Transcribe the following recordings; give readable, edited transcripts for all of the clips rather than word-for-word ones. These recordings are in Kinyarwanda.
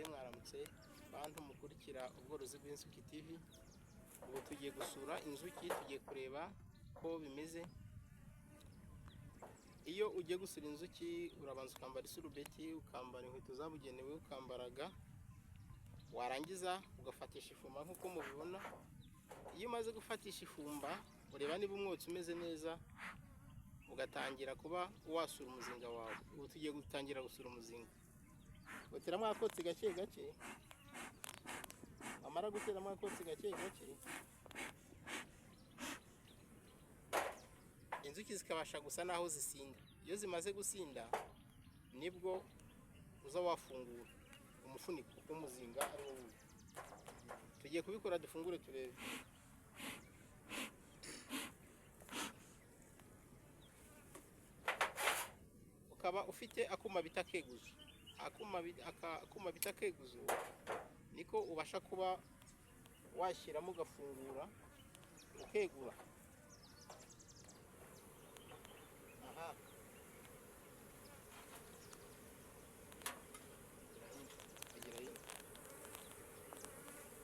mwaramutse bantu mukurikira ubworozi bw'inzuki TV. Ubu tugiye gusura inzuki, tugiye kureba ko bimeze. Iyo ugiye gusura inzuki urabanza ukambara isurubeti, ukambara inkweto zabugenewe, ukambaraga, warangiza ugafatisha ifumba nk'uko mubibona. Iyo umaze gufatisha ifumba ureba niba umwotsi umeze neza, ugatangira kuba wasura umuzinga wawe. Ubu tugiye gutangira gusura umuzinga. Uteramo akotsi gake gake, amara guteramo akotsi gake gake, inzuki zikabasha gusa naho zisinda. Iyo zimaze gusinda nibwo uza wafungura umufuniko w'umuzinga ari wo wundi. Tugiye kubikora, dufungure turebe. Ukaba ufite akuma bita keguzo. Akuma bita keguzo niko ubasha kuba washyiramo ugafungura ukegura. Aha,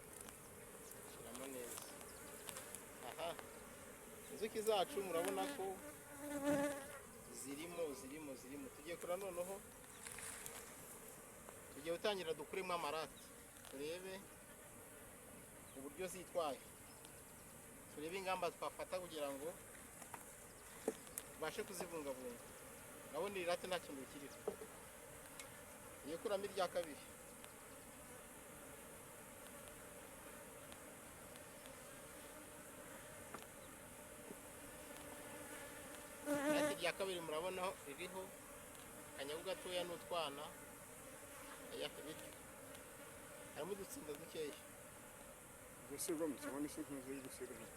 shyiramo neza. Aha, inzuki zacu murabona ko zirimo. Tugiye kura noneho, tugiye gutangira dukuremo amarati, turebe uburyo zitwaye, turebe ingamba twafata kugira ngo tubashe kuzibungabunga. Ndabona iri rati nta kintu kiriho. Tugiye kuramo irya kabiri. Irati rya kabiri murabona ririho akanyagu gatoya n'utwana. Harimo udutsinda dukeya. Gusigamo cyangwa n'isi nkuze y'igusigamo.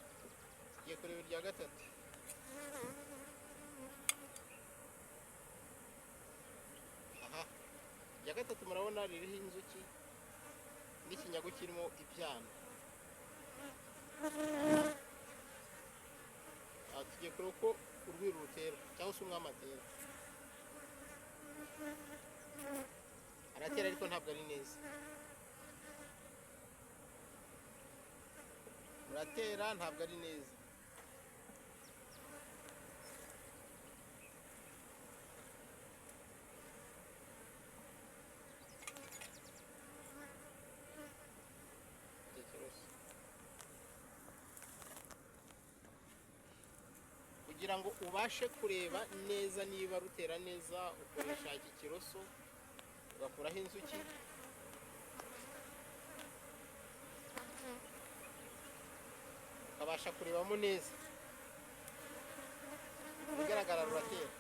Tugiye kureba irya gatatu. Aha, irya gatatu murabona ririho inzuki n'ikinyagu kirimo ibyana. Tugiye kureba uko urwiri rutera cyangwa se umwami atera. Aratera ariko ntabwo ari neza. Muratera ntabwo ari neza. Kugira ngo ubashe kureba neza niba rutera neza, ukoresha iki kiroso ugakuraho inzuki, ukabasha kurebamo neza. Bigaragara ruratera,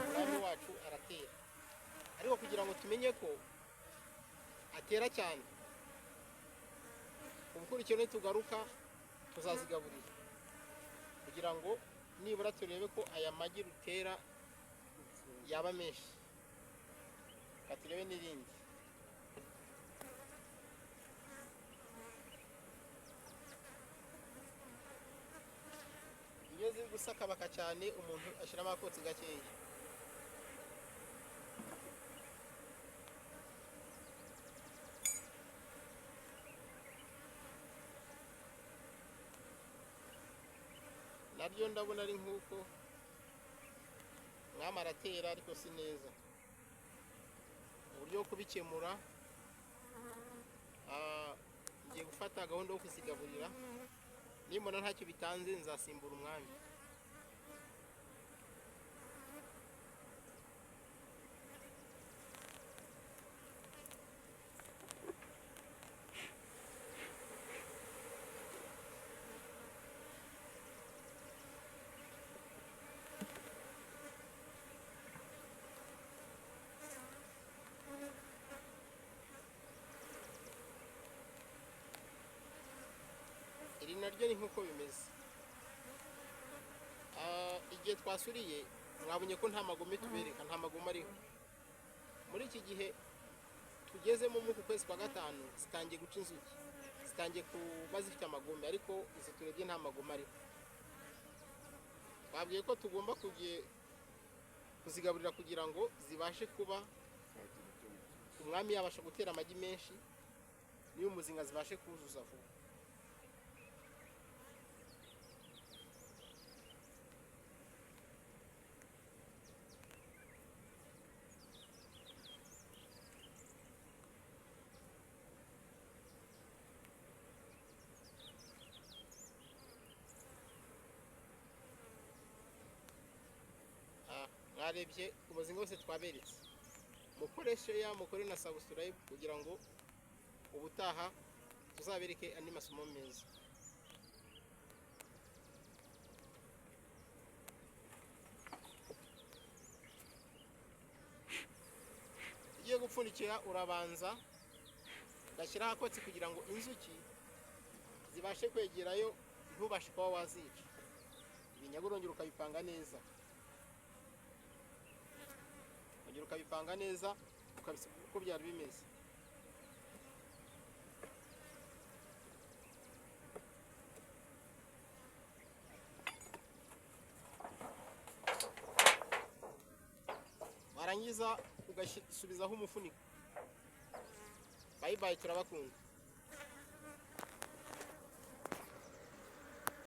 umwami wacu aratera. Ariko kugira ngo tumenye ko atera cyane, ubukurikiro nitugaruka tuzazigaburira kugira ngo nibura turebe ko aya magi rutera yaba menshi. Turebe n'irindi. Iyo ziri gusakabaka cyane umuntu ashyiramo akotsi gakeya. Naryo ndabona ari nk'uko umwami aratera ariko si neza. Uburyo bwo kubikemura, ngiye gufata gahunda yo kuzigaburira. Nimbona ntacyo bitanze nzasimbura umwami. Iri naryo ni nk'uko bimeze. Igihe twasuriye mwabonye ko nta magome tubereka, nta magome ariho. Muri iki gihe tugezemo mu kwezi kwa gatanu zitangiye guca inzuki, zitangiye kuba zifite amagome, ariko izi turebye nta magome ariho. Babwiye ko tugomba kuzigaburira kugira ngo zibashe kuba umwami yabasha gutera amagi menshi niyo umuzinga zibashe kuzuza vuba. Mwarebye umuzinga wose twaberetse, mukoreshe mukore na subscribe kugira ngo ubutaha tuzabereke andi masomo meza. Ugiye gupfundikira urabanza ugashyiraho akotsi kugira ngo inzuki zibashe kwegerayo ntubashe kuba wazica. Ibinyagu urongera ukabipanga neza, ukabipanga neza ukabisiga uko byari bimeze. Warangiza ugasubizaho umufuniko. Bye bye, turabakunda.